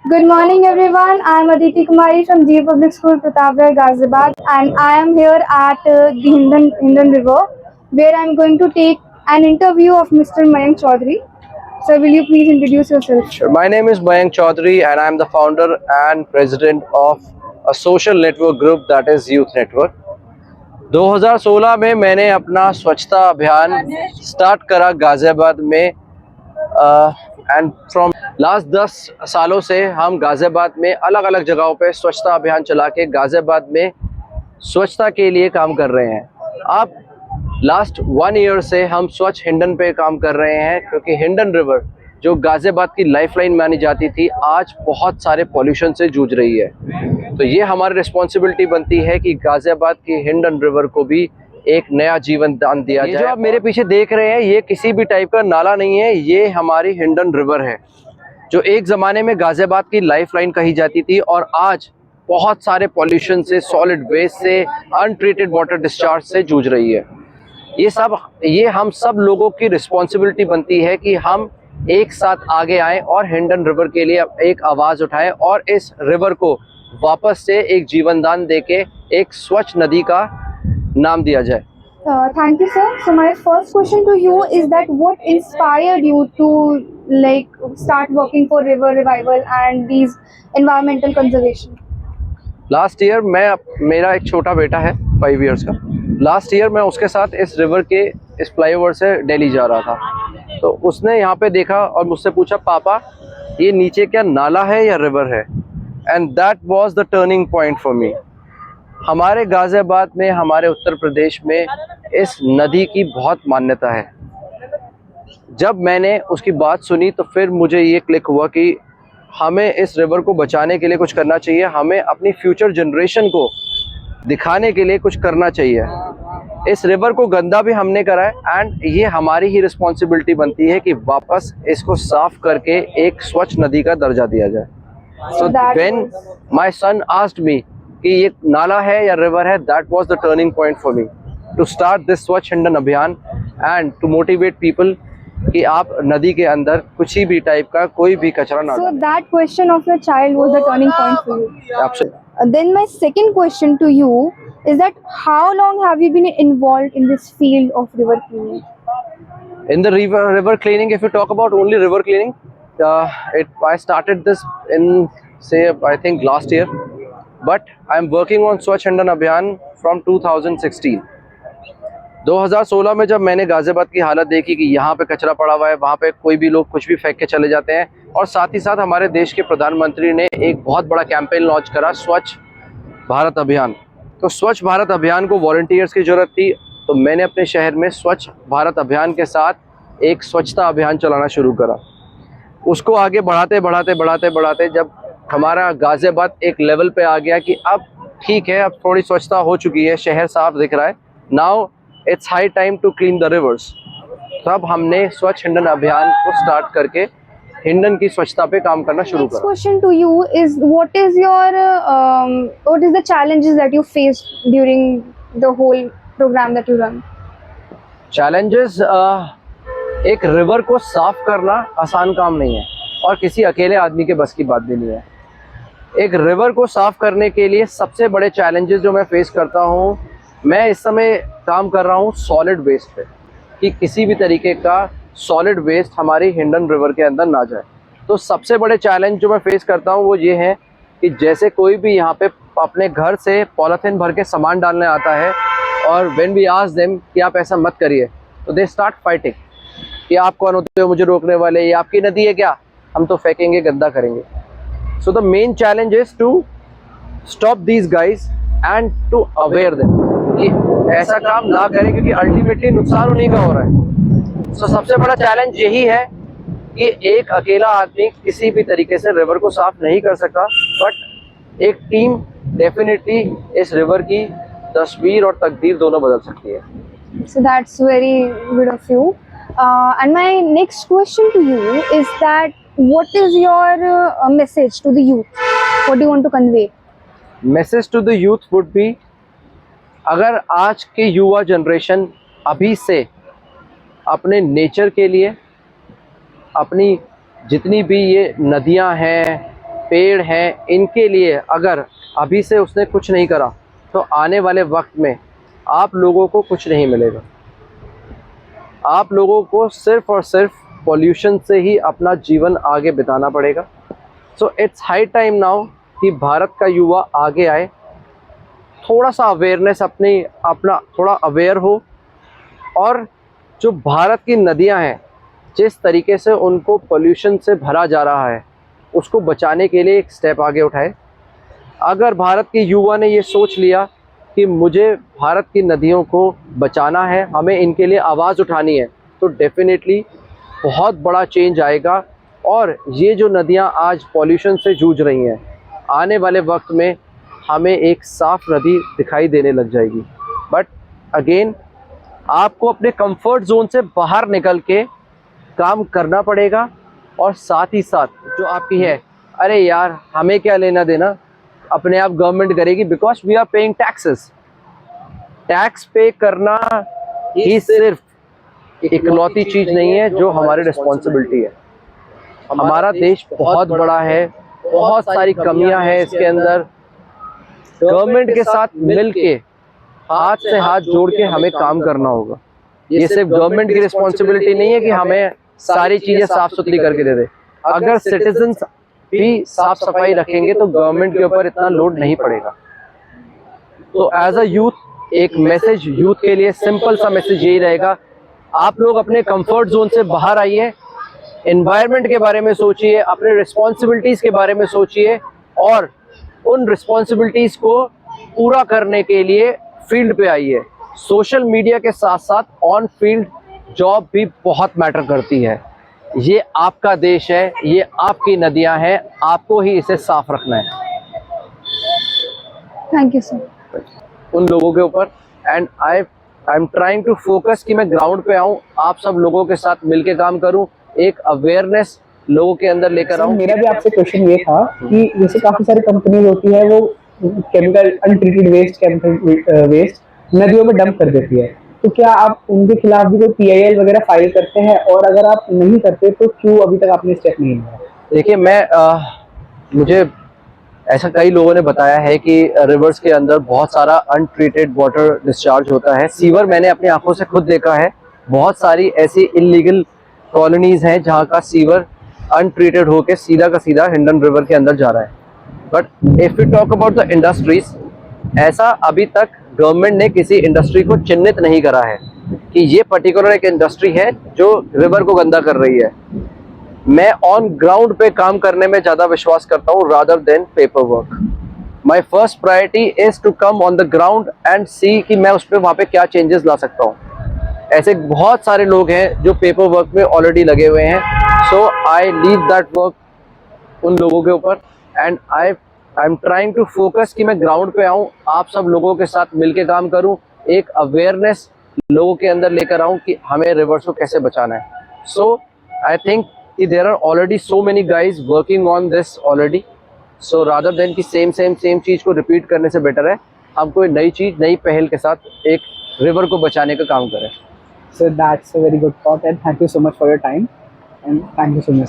Good morning, everyone. I am Aditi Kumari from GA Public School, Pratapgarh, Ghaziabad, and I am here at the Hindan River, where I am going to take an interview of Mr. Mayank Chaudhary. Sir, will you please introduce yourself? Sure. My name is Mayank Chaudhary and I am the founder and president of a social network group that is Youth Network. 2016 में मैंने अपना स्वच्छता अभियान start करा गाजियाबाद में and from last 10 सालों से हम गाजियाबाद में अलग अलग जगहों पे स्वच्छता अभियान चला के गाजियाबाद में स्वच्छता के लिए काम कर रहे हैं। अब लास्ट 1 ईयर से हम स्वच्छ हिंडन पे काम कर रहे हैं, क्योंकि हिंडन रिवर जो गाजियाबाद की लाइफलाइन मानी जाती थी आज बहुत सारे पॉल्यूशन से जूझ रही है। तो ये हमारी रिस्पॉन्सिबिलिटी बनती है कि गाजियाबाद की हिंडन रिवर को भी एक नया जीवन दान दिया जाए। जो आप मेरे पीछे देख रहे हैं ये किसी भी टाइप का नाला नहीं है, ये हमारी हिंडन रिवर है जो एक ज़माने में गाजियाबाद की लाइफलाइन कही जाती थी और आज बहुत सारे पॉल्यूशन से, सॉलिड वेस्ट से, अनट्रीटेड वाटर डिस्चार्ज से जूझ रही है। ये हम सब लोगों की रिस्पॉन्सिबिलिटी बनती है कि हम एक साथ आगे आएं और हिंडन रिवर के लिए एक आवाज़ उठाएं और इस रिवर को वापस से एक जीवन दान देके एक स्वच्छ नदी का नाम दिया जाए। Thank you, sir. So my first question to you is that what inspired you to start working for river revival and these environmental conservation? Last year मेरा एक छोटा बेटा है 5 इयर्स का। लास्ट ईयर मैं उसके साथ इस रिवर के इस फ्लाईओवर से दिल्ली जा रहा था, तो उसने यहाँ पे देखा और मुझसे पूछा, पापा ये नीचे क्या नाला है या रिवर है? And that was the turning point for मी। हमारे गाजियाबाद में, हमारे उत्तर प्रदेश में इस नदी की बहुत मान्यता है। जब मैंने उसकी बात सुनी तो फिर मुझे ये क्लिक हुआ कि हमें इस रिवर को बचाने के लिए कुछ करना चाहिए, हमें अपनी फ्यूचर जनरेशन को दिखाने के लिए कुछ करना चाहिए। इस रिवर को गंदा भी हमने करा है एंड ये हमारी ही रिस्पॉन्सिबिलिटी बनती है कि वापस इसको साफ करके एक स्वच्छ नदी का दर्जा दिया जाए। So when my son asked me कि ये नाला है या रिवर है, that was the turning point for me to start this Swachh Hindon अभियान एंड टू मोटिवेट पीपल कि आप नदी के अंदर कुछ भी टाइप का कोई भी कचरा ना डालें। So that question of your child was the turning point for you. Absolutely. Then my second question to you is that how long have you been involved in this field of river cleaning? In the river cleaning, if you talk about only river cleaning, I started this in I think last year, but I am working on Swachh Hindan Abhiyan from 2016. 2016 में जब मैंने गाजियाबाद की हालत देखी कि यहाँ पे कचरा पड़ा हुआ है, वहाँ पे कोई भी लोग कुछ भी फेंक के चले जाते हैं, और साथ ही साथ हमारे देश के प्रधानमंत्री ने एक बहुत बड़ा कैंपेन लॉन्च करा, स्वच्छ भारत अभियान। तो स्वच्छ भारत अभियान को वॉलंटियर्स की ज़रूरत थी, तो मैंने अपने शहर में स्वच्छ भारत अभियान के साथ एक स्वच्छता अभियान चलाना शुरू करा। उसको आगे बढ़ाते जब हमारा गाजियाबाद एक लेवल पे आ गया कि अब ठीक है, अब थोड़ी स्वच्छता हो चुकी है, शहर साफ दिख रहा है, now it's high time to clean the rivers. तब हमने स्वच्छ हिंडन अभियान को स्टार्ट करके हिंडन की स्वच्छता पे काम करना शुरू करा। Next question to you is what is the challenges that you faced during the whole program that you run? Challenges, एक रिवर को साफ करना आसान काम नहीं है और किसी अकेले आदमी के बस की बात भी नहीं है। एक रिवर को साफ करने के लिए सबसे बड़े चैलेंजेस जो मैं फेस करता हूँ, मैं इस समय काम कर रहा हूँ सॉलिड वेस्ट पे, कि किसी भी तरीके का सॉलिड वेस्ट हमारी हिंडन रिवर के अंदर ना जाए। तो सबसे बड़े चैलेंज जो मैं फेस करता हूँ वो ये है कि जैसे कोई भी यहाँ पे अपने घर से पॉलीथीन भर के सामान डालने आता है और व्हेन वी आस्क देम कि आप ऐसा मत करिए, तो दे स्टार्ट फाइटिंग कि आप कौन होते हो मुझे रोकने वाले, ये आपकी नदी है क्या, हम तो फेंकेंगे, गंदा करेंगे। So the main challenge is to stop these guys and to aware them कि ऐसा काम ना करें, क्योंकि अल्टीमेटली नुकसान उन्हीं का हो रहा है। सो सबसे बड़ा चैलेंज यही है कि एक अकेला आदमी किसी भी तरीके से रिवर को साफ नहीं कर सकता, बट एक टीम डेफिनेटली इस रिवर की तस्वीर और तकदीर दोनों बदल सकती है। So that's very good of you. And my next question to you is that what is your message to the youth? What do you want to convey? Message to the youth would be, अगर आज के युवा generation अभी से अपने nature के लिए, अपनी जितनी भी ये नदियां हैं, पेड़ हैं, इनके लिए अगर अभी से उसने कुछ नहीं करा तो आने वाले वक्त में आप लोगों को कुछ नहीं मिलेगा। आप लोगों को सिर्फ और सिर्फ पॉल्यूशन से ही अपना जीवन आगे बिताना पड़ेगा। So it's high time now कि भारत का युवा आगे आए, थोड़ा सा अवेयरनेस अपना थोड़ा अवेयर हो, और जो भारत की नदियां हैं जिस तरीके से उनको पोल्यूशन से भरा जा रहा है उसको बचाने के लिए एक स्टेप आगे उठाए। अगर भारत के युवा ने ये सोच लिया कि मुझे भारत की नदियों को बचाना है, हमें इनके लिए आवाज़ उठानी है, तो डेफिनेटली बहुत बड़ा चेंज आएगा। और ये जो नदियां आज पॉल्यूशन से जूझ रही हैं, आने वाले वक्त में हमें एक साफ़ नदी दिखाई देने लग जाएगी। बट अगेन आपको अपने कंफर्ट जोन से बाहर निकल के काम करना पड़ेगा, और साथ ही साथ जो आपकी है, अरे यार हमें क्या लेना देना, अपने आप गवर्नमेंट करेगी, because we are paying taxes. Tax pay करना ही सिर्फ इकलौती चीज़ नहीं है जो हमारी रिस्पॉन्सिबिलिटी है। हमारा देश बहुत बड़ा है, बहुत सारी कमियां हैं इसके अंदर। गवर्नमेंट के साथ मिलके हाथ से हाथ जोड़ के हमें काम करना होगा। ये सिर्फ गवर्नमेंट की रिस्पॉन्सिबिलिटी नहीं है कि हमें सारी चीज़ें साफ सुथरी करके दे दे। अगर सिटीजन्स भी साफ सफाई रखेंगे तो गवर्नमेंट के ऊपर इतना लोड नहीं पड़ेगा। तो एज अ यूथ एक मैसेज यूथ के लिए सिंपल सा मैसेज यही रहेगा, आप लोग अपने कंफर्ट जोन से बाहर आइए, एनवायरनमेंट के बारे में सोचिए, अपने रिस्पॉन्सिबिलिटीज़ के बारे में सोचिए, और उन रिस्पॉन्सिबिलिटीज़ को पूरा करने के लिए फील्ड पे आइए। सोशल मीडिया के साथ साथ ऑन फील्ड जॉब भी बहुत मैटर करती है। ये आपका देश है, ये आपकी नदियां हैं, आपको ही इसे साफ रखना है। Thank you sir. उन लोगों के ऊपर, and I am trying to focus कि मैं ग्राउंड पे आऊँ, आप सब लोगों के साथ मिलके काम करूँ, एक अवेयरनेस लोगों के अंदर लेकर आऊँ। मेरा भी आपसे क्वेश्चन ये था कि जैसे काफी सारी कंपनीज होती है वो chemical untreated waste, chemical waste नदियों में डंप कर देती है, तो क्या आप उनके खिलाफ भी कोई PIL वगैरह फाइल करते हैं, और अगर आप नहीं करते तो क्यों अभी तक आपने स्टेप नहीं लिया? देखिए, मुझे ऐसा कई लोगों ने बताया है कि रिवर्स के अंदर बहुत सारा अनट्रीटेड वाटर डिस्चार्ज होता है। सीवर मैंने अपनी आंखों से खुद देखा है, बहुत सारी ऐसी इलीगल कॉलोनीज हैं जहाँ का सीवर अनट्रीटेड होकर सीधा का सीधा हिंडन रिवर के अंदर जा रहा है। But if you talk about the industries, ऐसा अभी तक गवर्नमेंट ने किसी इंडस्ट्री को चिन्हित नहीं करा है कि ये पर्टिकुलर एक इंडस्ट्री है जो रिवर को गंदा कर रही है। मैं ऑन ग्राउंड पे काम करने में ज़्यादा विश्वास करता हूँ rather than paper work. My first priority is to come on the ground and see कि मैं उस पर वहाँ पे क्या चेंजेस ला सकता हूँ। ऐसे बहुत सारे लोग हैं जो पेपर वर्क में ऑलरेडी लगे हुए हैं, so I leave that work उन लोगों के ऊपर, and I am trying to focus कि मैं ग्राउंड पे आऊँ, आप सब लोगों के साथ मिलके काम करूँ, एक अवेयरनेस लोगों के अंदर लेकर आऊँ कि हमें रिवर्स को कैसे बचाना है। So I think there are already so many guys working on this already, so rather than कि सेम चीज़ को रिपीट करने से बेटर है हम कोई नई चीज़, नई पहल के साथ एक रिवर को बचाने का काम करें। So that's a very good thought, and thank you so much for your time, and thank you so much.